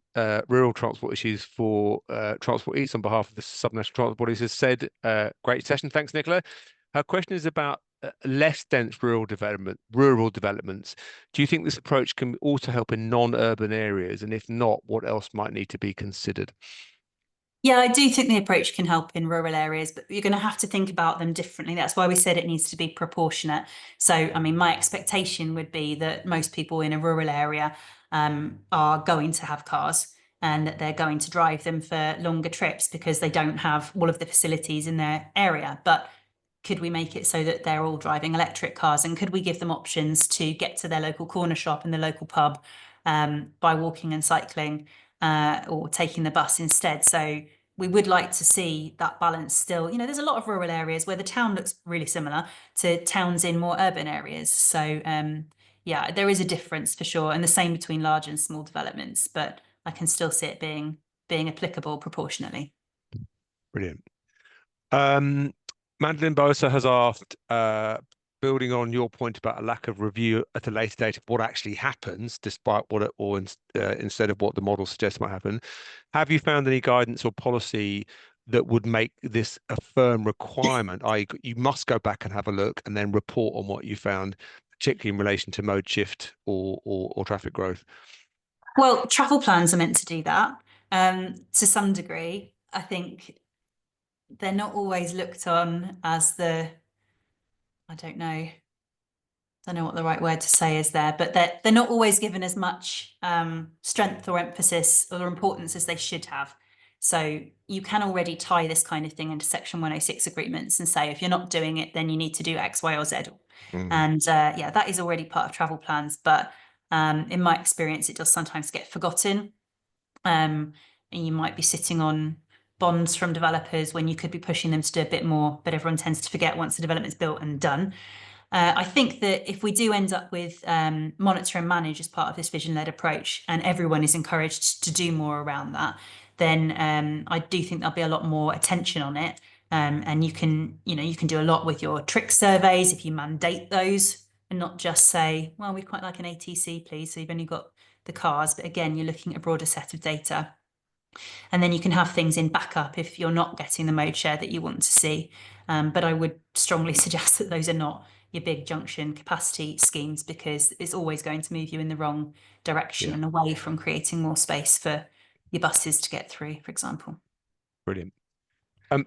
rural transport issues for Transport East on behalf of the Subnational Transport Bodies, has said, great session. Thanks, Nicola. Her question is about less dense rural developments. Do you think this approach can also help in non-urban areas? And if not, what else might need to be considered? Yeah, I do think the approach can help in rural areas, but you're going to have to think about them differently. That's why we said it needs to be proportionate. So, I mean, my expectation would be that most people in a rural area are going to have cars and that they're going to drive them for longer trips because they don't have all of the facilities in their area. But could we make it so that they're all driving electric cars? And could we give them options to get to their local corner shop and the local pub by walking and cycling or taking the bus instead? So we would like to see that balance still. There's a lot of rural areas where the town looks really similar to towns in more urban areas. So yeah, there is a difference for sure, and the same between large and small developments, but I can still see it being applicable proportionately. Brilliant. Madeline Bosa has asked, building on your point about a lack of review at a later date of what actually happens, despite instead of what the model suggests might happen, have you found any guidance or policy that would make this a firm requirement? I.e., you must go back and have a look and then report on what you found, particularly in relation to mode shift or traffic growth. Well, travel plans are meant to do that to some degree. I think they're not always looked on as I don't know what the right word to say is there, but they're not always given as much strength or emphasis or importance as they should have. So you can already tie this kind of thing into Section 106 agreements and say, if you're not doing it, then you need to do X, Y, or Z. And yeah, that is already part of travel plans. But in my experience, it does sometimes get forgotten. And you might be sitting on bonds from developers when you could be pushing them to do a bit more, but everyone tends to forget once the development's built and done. I think that if we do end up with monitor and manage as part of this vision-led approach, and everyone is encouraged to do more around that, then I do think there'll be a lot more attention on it. And you can do a lot with your trick surveys if you mandate those and not just say, well, we'd quite like an ATC, please. So you've only got the cars, but again, you're looking at a broader set of data. And then you can have things in backup if you're not getting the mode share that you want to see. But I would strongly suggest that those are not your big junction capacity schemes, because it's always going to move you in the wrong direction and away from creating more space for your buses to get through, for example. Brilliant.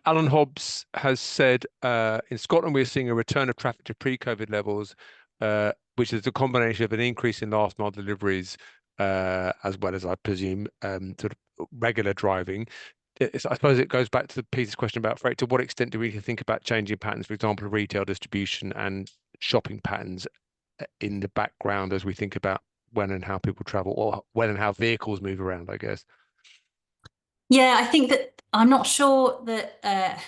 Alan Hobbs has said, in Scotland, we're seeing a return of traffic to pre-COVID levels, which is a combination of an increase in last mile deliveries, as well as, I presume, sort of regular driving. I suppose it goes back to Peter's question about freight. To what extent do we think about changing patterns, for example, retail distribution and shopping patterns in the background as we think about when and how people travel, or when and how vehicles move around, I guess? Yeah, I think that I'm not sure that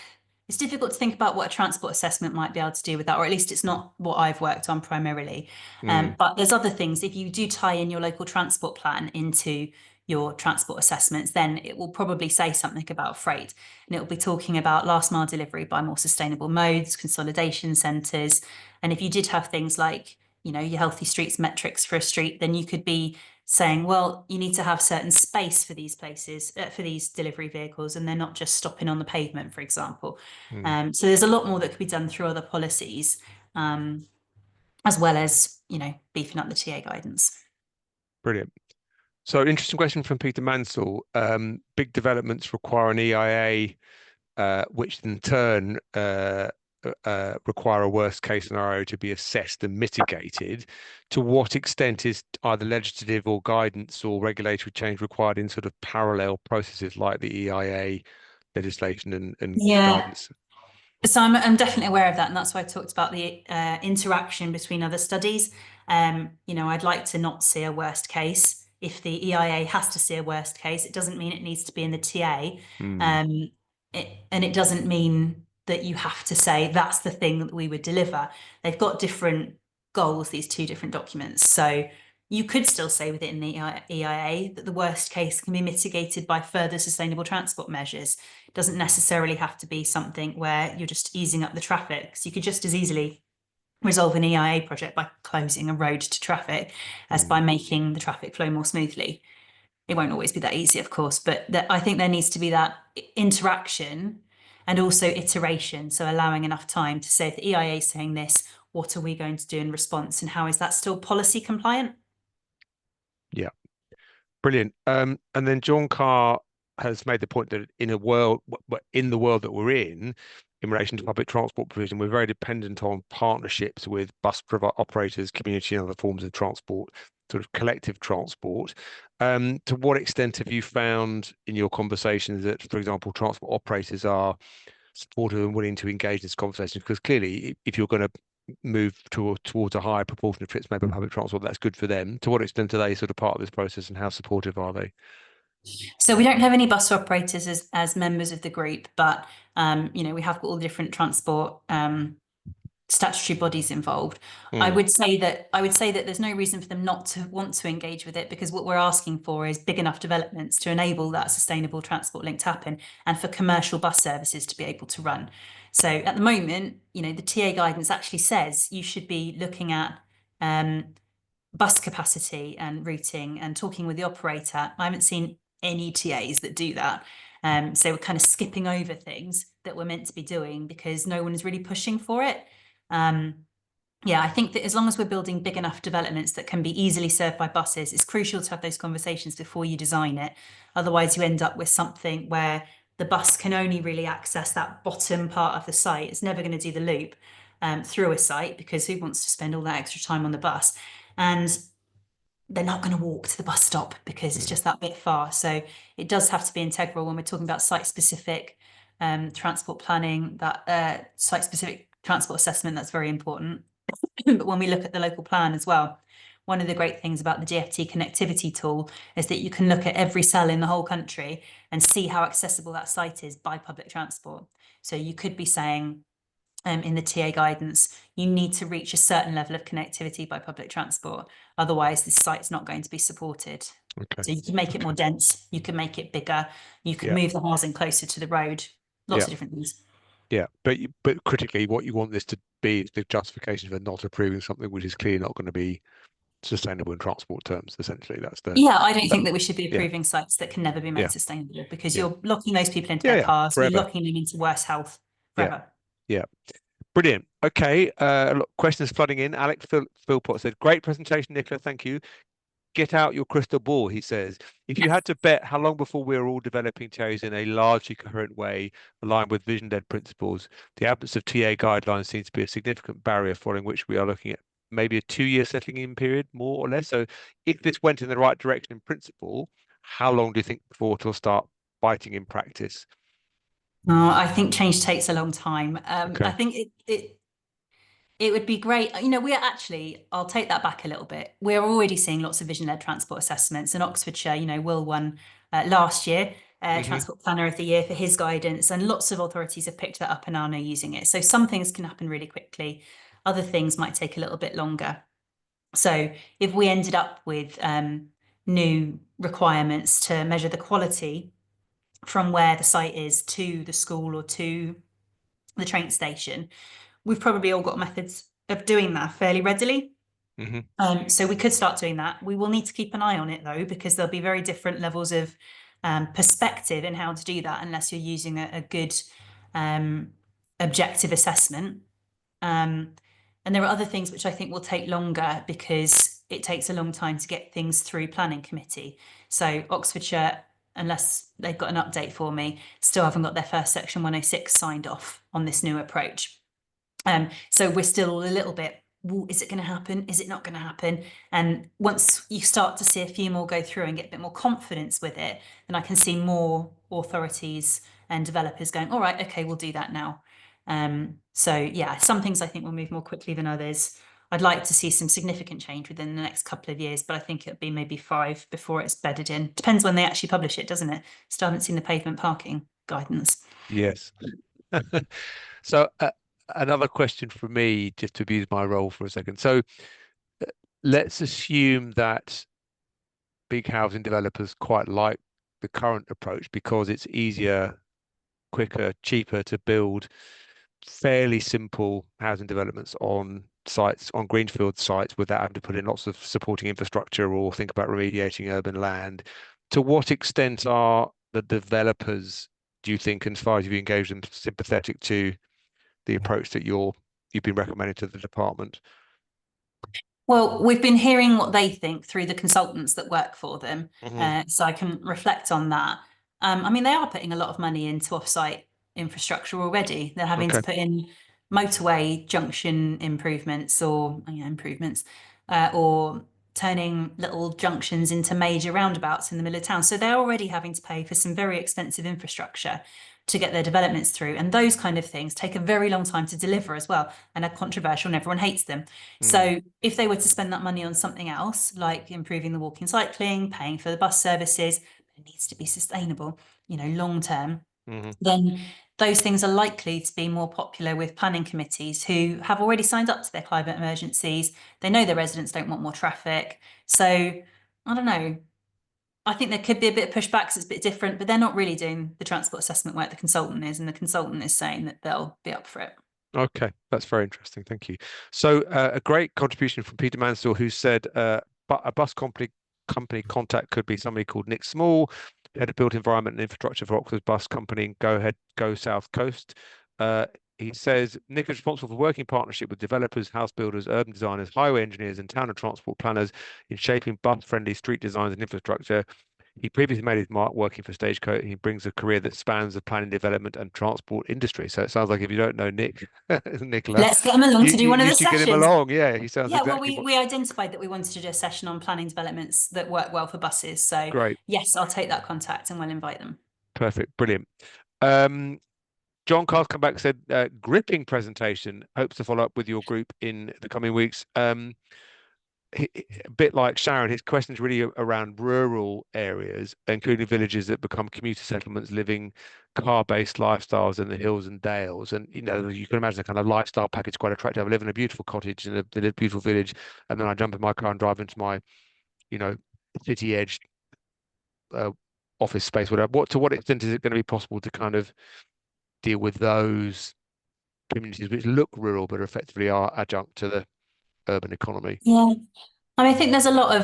it's difficult to think about what a transport assessment might be able to do with that, or at least it's not what I've worked on primarily. But there's other things. If you do tie in your local transport plan into your transport assessments, then it will probably say something about freight, and it will be talking about last mile delivery by more sustainable modes, consolidation centres. And if you did have things like, you know, your healthy streets metrics for a street, then you could be saying, well, you need to have certain space for these places, for these delivery vehicles, and they're not just stopping on the pavement, for example. So there's a lot more that could be done through other policies, as well as, you know, beefing up the TA guidance. Brilliant. So interesting question from Peter Mansell. Big developments require an EIA, which in turn require a worst case scenario to be assessed and mitigated. To what extent is either legislative or guidance or regulatory change required in sort of parallel processes like the EIA legislation and Yeah. guidance? So I'm definitely aware of that, and that's why I talked about the interaction between other studies. You know, I'd like to not see a worst case. If the EIA has to see a worst case, it doesn't mean it needs to be in the TA. And it doesn't mean that you have to say that's the thing that we would deliver. They've got different goals, these two different documents. So you could still say within the EIA that the worst case can be mitigated by further sustainable transport measures. It doesn't necessarily have to be something where you're just easing up the traffic, because you could just as easily resolve an EIA project by closing a road to traffic as by making the traffic flow more smoothly. It won't always be that easy, of course, but I think there needs to be that interaction and also iteration. So allowing enough time to say, if the EIA is saying this, what are we going to do in response, and how is that still policy compliant? Yeah. Brilliant. And then John Carr has made the point that in the world that we're in relation to public transport provision, we're very dependent on partnerships with bus operators, community and other forms of transport, sort of collective transport. To what extent have you found in your conversations that, for example, transport operators are supportive and willing to engage in this conversation? Because clearly, if you're going to move towards a higher proportion of trips made by public transport, that's good for them. To what extent are they sort of part of this process, and how supportive are they? So we don't have any bus operators as members of the group, but you know, we have got all the different transport statutory bodies involved. I would say that there's no reason for them not to want to engage with it, because what we're asking for is big enough developments to enable that sustainable transport link to happen, and for commercial bus services to be able to run. So at the moment, you know, the TA guidance actually says you should be looking at bus capacity and routing and talking with the operator. I haven't seen any TAs that do that. So we're kind of skipping over things that we're meant to be doing because no one is really pushing for it. Yeah, I think that as long as we're building big enough developments that can be easily served by buses, it's crucial to have those conversations before you design it. Otherwise, you end up with something where the bus can only really access that bottom part of the site. It's never going to do the loop through a site, because who wants to spend all that extra time on the bus? And they're not going to walk to the bus stop because it's just that bit far. So it does have to be integral when we're talking about site-specific transport planning, that site-specific transport assessment, that's very important. But when we look at the local plan as well, one of the great things about the DFT connectivity tool is that you can look at every cell in the whole country and see how accessible that site is by public transport. So you could be saying, in the TA guidance, you need to reach a certain level of connectivity by public transport. Otherwise, this site's not going to be supported. Okay. So you can make it more dense, you can make it bigger, you can move the housing closer to the road, lots of different things. Yeah, but critically, what you want this to be is the justification for not approving something which is clearly not going to be sustainable in transport terms. Essentially, that's the Yeah, I don't think that we should be yeah, approving sites that can never be made yeah, sustainable, because yeah, you're locking those people into yeah, their yeah, cars, you're forever. locking them into worse health Yeah, forever. yeah. Brilliant. Okay, look, questions flooding in. Alex Philpott said, "Great presentation, Nicola. Thank you. Get out your crystal ball," he says. "If you had to bet, how long before we're all developing TAs in a largely coherent way, aligned with vision-led principles? The absence of TA guidelines seems to be a significant barrier, following which we are looking at maybe a 2-year settling in period, more or less. So if this went in the right direction in principle, how long do you think before it'll start biting in practice?" I think change takes a long time. Okay. I think it would be great. You know, we're actually, I'll take that back a little bit. We're already seeing lots of vision-led transport assessments in Oxfordshire. You know, Will won last year, Transport Planner of the Year for his guidance, and lots of authorities have picked that up and are now using it. So some things can happen really quickly. Other things might take a little bit longer. So if we ended up with new requirements to measure the quality from where the site is to the school or to the train station. We've probably all got methods of doing that fairly readily. Hmm. So we could start doing that. We will need to keep an eye on it though, because there'll be very different levels of perspective in how to do that unless you're using a good objective assessment. And there are other things which I think will take longer because it takes a long time to get things through planning committee. So Oxfordshire, unless they've got an update for me, still haven't got their first section 106 signed off on this new approach. So we're still a little bit, is it going to happen? Is it not going to happen? And once you start to see a few more go through and get a bit more confidence with it, then I can see more authorities and developers going, all right, okay, we'll do that now. So yeah, some things I think will move more quickly than others. I'd like to see some significant change within the next couple of years, but I think it'll be maybe 5 before it's bedded in. Depends when they actually publish it, doesn't it? Still haven't seen the pavement parking guidance. Yes. So another question for me, just to abuse my role for a second. So let's assume that big housing developers quite like the current approach because it's easier, quicker, cheaper to build fairly simple housing developments on sites, on greenfield sites, without having to put in lots of supporting infrastructure or think about remediating urban land. To what extent are the developers, do you think, as far as you've engaged them, sympathetic to the approach that you've been recommending to the department? Well, we've been hearing what they think through the consultants that work for them, Hmm. so I can reflect on that. I mean, they are putting a lot of money into off-site infrastructure already. They're having Okay. to put in motorway junction improvements or improvements, or turning little junctions into major roundabouts in the middle of town. So they're already having to pay for some very expensive infrastructure to get their developments through. And those kind of things take a very long time to deliver as well and are controversial and everyone hates them. Mm, So if they were to spend that money on something else, like improving the walking cycling, paying for the bus services, it needs to be sustainable, long term, hmm. then those things are likely to be more popular with planning committees who have already signed up to their climate emergencies. They know their residents don't want more traffic. So I don't know. I think there could be a bit of pushback because it's a bit different, but they're not really doing the transport assessment work the consultant is, and the consultant is saying that they'll be up for it. Okay, that's very interesting. Thank you. So a great contribution from Peter Mansell, who said but a bus company contact could be somebody called Nick Small, head of built environment and infrastructure for Oxford Bus Company and Go South Coast. Uh, he says Nick is responsible for working partnership with developers, house builders, urban designers, highway engineers, and town and transport planners in shaping bus-friendly street designs and infrastructure. He previously made his mark working for Stagecoach. He brings a career that spans the planning, development, and transport industry. So it sounds like if you don't know Nick, Nicola, Let's get them along to do one of you the should get him sessions. along. Yeah, he sounds Yeah, well, exactly we what. we identified that we wanted to do a session on planning developments that work well for buses. So Great, yes, I'll take that contact and we'll invite them. perfect, brilliant. Um, John Carl's come back and said, gripping presentation. Hopes to follow up with your group in the coming weeks. A bit like Sharon, his question's really around rural areas, including villages that become commuter settlements, living car-based lifestyles in the hills and dales. And you can imagine the kind of lifestyle package quite attractive. I live in a beautiful cottage in a beautiful village, and then I jump in my car and drive into my, you know, city edge uh, office space, whatever. To what extent is it going to be possible to kind of deal with those communities which look rural but effectively are adjunct to the urban economy? Yeah. I mean, I think there's a lot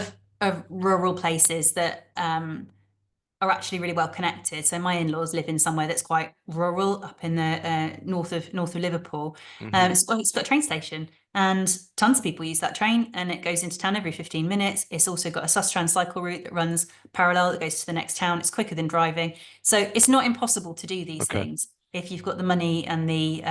of rural places that are actually really well connected. So my in-laws live in somewhere that's quite rural up in the north of Liverpool. Hmm. It's got a train station and tons of people use that train and it goes into town every 15 minutes. It's also got a Sustrans cycle route that runs parallel that goes to the next town. It's quicker than driving. So it's not impossible to do these Okay. things if you've got the money and the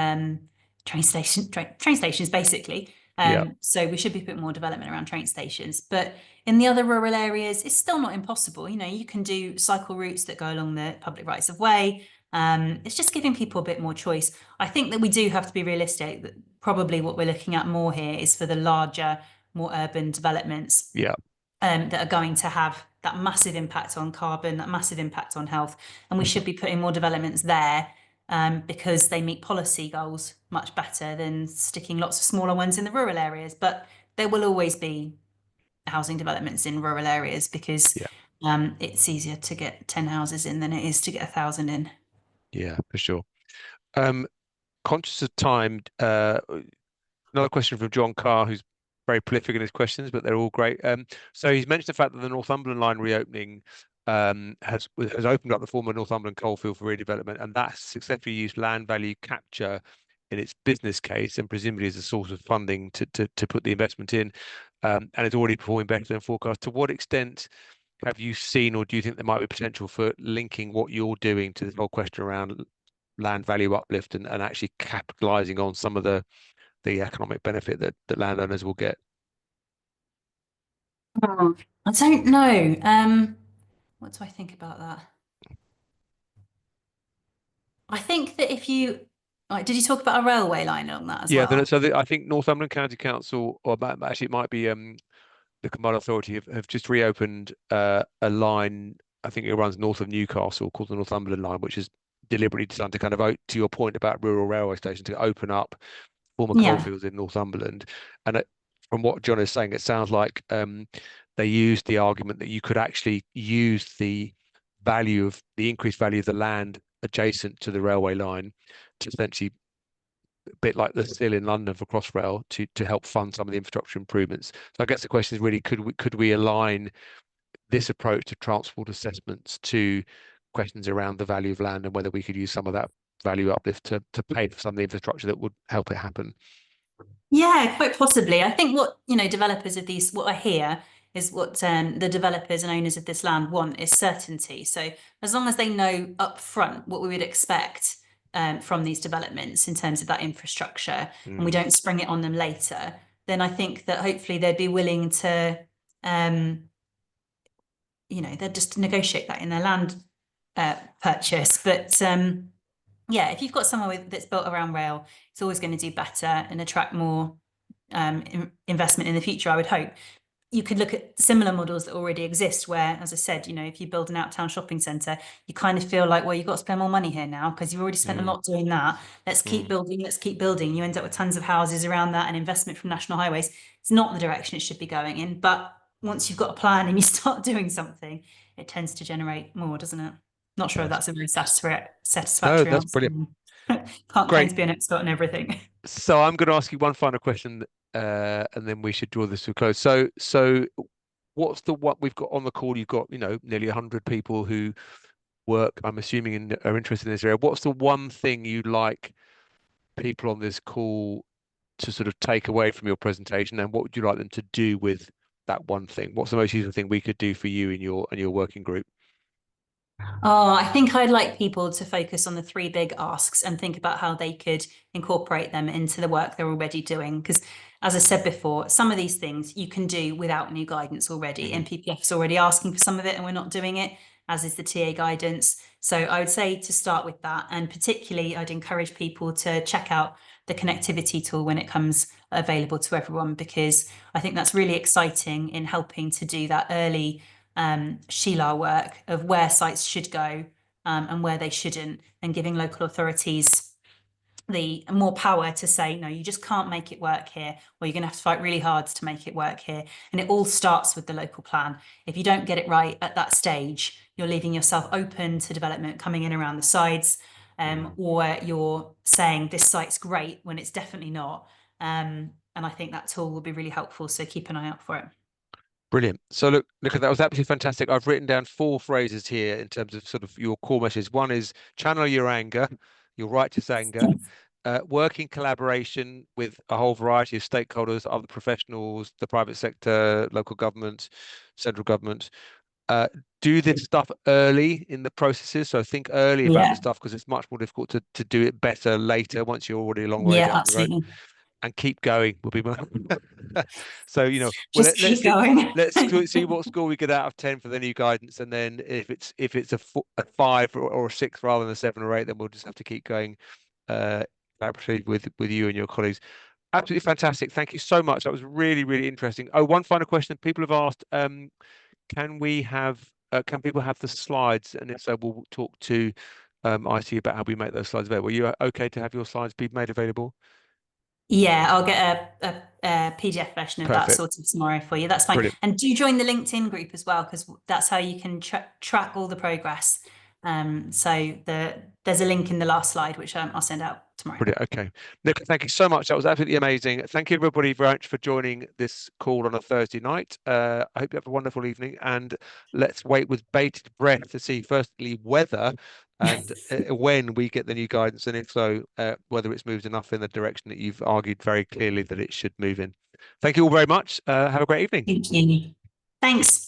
train stations basically. Yeah. So we should be putting more development around train stations. But in the other rural areas, it's still not impossible. You can do cycle routes that go along the public rights of way. It's just giving people a bit more choice. I think that we do have to be realistic that probably what we're looking at more here is for the larger, more urban developments Yeah. that are going to have that massive impact on carbon, that massive impact on health. And we should be putting more developments there because they meet policy goals much better than sticking lots of smaller ones in the rural areas. But there will always be housing developments in rural areas because Yeah, it's easier to get 10 houses in than it is to get 1,000 in. yeah, for sure. Um, Conscious of time, another question from John Carr, who's very prolific in his questions, but they're all great. So he's mentioned the fact that the Northumberland line reopening has opened up the former Northumberland coalfield for redevelopment, and that successfully used land value capture in its business case, and presumably as a source of funding to put the investment in, and it's already performing better than forecast. To what extent have you seen, or do you think there might be potential for linking what you're doing to this whole question around land value uplift and actually capitalizing on some of the economic benefit that landowners will get? Hmm. I don't know. What do I think about that? I think that if you, like, did you talk about a railway line on that as Yeah, well? I think Northumberland County Council, actually it might be the Combined Authority have just reopened a line. I think it runs north of Newcastle called the Northumberland line, which is deliberately designed to kind of to your point about rural railway stations to open up former Yeah. coalfields in Northumberland. And from what John is saying, it sounds like they used the argument that you could actually use the increased value of the land adjacent to the railway line to essentially, a bit like the still in London for Crossrail, to help fund some of the infrastructure improvements. So I guess the question is really, could we align this approach to transport assessments to questions around the value of land and whether we could use some of that value uplift to pay for some of the infrastructure that would help it happen? Yeah, quite possibly. I think what, developers of these, what I hear is what the developers and owners of this land want is certainty. So as long as they know upfront what we would expect from these developments in terms of that infrastructure, and we Mm, don't spring it on them later, then I think that hopefully they'd be willing to, um, they'd just negotiate that in their land purchase. But yeah, if you've got somewhere that's built around rail, it's always going to do better and attract more investment in the future, I would hope. You could look at similar models that already exist where, as I said, if you build an outtown shopping centre, you kind of feel like, well, you've got to spend more money here now because you've already spent a mm, lot doing that. Let's keep mm. building, let's keep building. You end up with tons of houses around that and investment from national highways. It's not the direction it should be going in. But once you've got a plan and you start doing something, it tends to generate more, doesn't it? Not sure if Yes. that's a very No, satisfactory that's answer. brilliant. Can't claim Great. to be an expert on everything. So I'm going to ask you one final question, and then we should draw this to a close. What's what we've got on the call? You've got, nearly 100 people who work, I'm assuming, are interested in this area. What's the one thing you'd like people on this call to sort of take away from your presentation, and what would you like them to do with that one thing? What's the most useful thing we could do for you in your working group? Oh, I think I'd like people to focus on the three big asks and think about how they could incorporate them into the work they're already doing. Because, as I said before, some of these things you can do without new guidance already. Hmm. NPPF is already asking for some of it, and we're not doing it, as is the TA guidance. So I would say to start with that. And particularly, I'd encourage people to check out the connectivity tool when it comes available to everyone, because I think that's really exciting in helping to do that early Sheila work of where sites should go and where they shouldn't, and giving local authorities the more power to say, no, you just can't make it work here, or you're going to have to fight really hard to make it work here. And it all starts with the local plan. If you don't get it right at that stage, you're leaving yourself open to development coming in around the sides, Mm. or you're saying this site's great when it's definitely not. And I think that tool will be really helpful. So keep an eye out for it. Brilliant. So look, that was absolutely fantastic. I've written down four phrases here in terms of sort of your core messages. One is channel your anger, your righteous anger, work in collaboration with a whole variety of stakeholders, other professionals, the private sector, local government, central government. Uh, do this stuff early in the processes. So think early about this Yeah. stuff because it's much more difficult to do it better later once you're already a long way Yeah, down the road. absolutely. And keep going will be my so well Just let's keep going. see what score we get out of 10 for the new guidance, and then if it's a 5 or a 6 rather than a 7 or 8, then we'll just have to keep going uh collaboratively with you and your colleagues. Absolutely fantastic, thank you so much, that was really really interesting. Oh, one final question people have asked, can people have the slides, and if so we'll talk to IT about how we make those slides available. Are you okay to have your slides be made available? Yeah, I'll get a PDF version of that Perfect. sorted tomorrow for you. That's fine. Brilliant. And do join the LinkedIn group as well, because that's how you can track all the progress. So there's a link in the last slide, which I'll send out tomorrow. Brilliant. Okay. Nicola, thank you so much. That was absolutely amazing. Thank you, everybody, very much for joining this call on a Thursday night. I hope you have a wonderful evening, and let's wait with bated breath to see, firstly, whether and when we get the new guidance, and if so, whether it's moved enough in the direction that you've argued very clearly that it should move in. Thank you all very much. Have a great evening. Thank you. Thanks.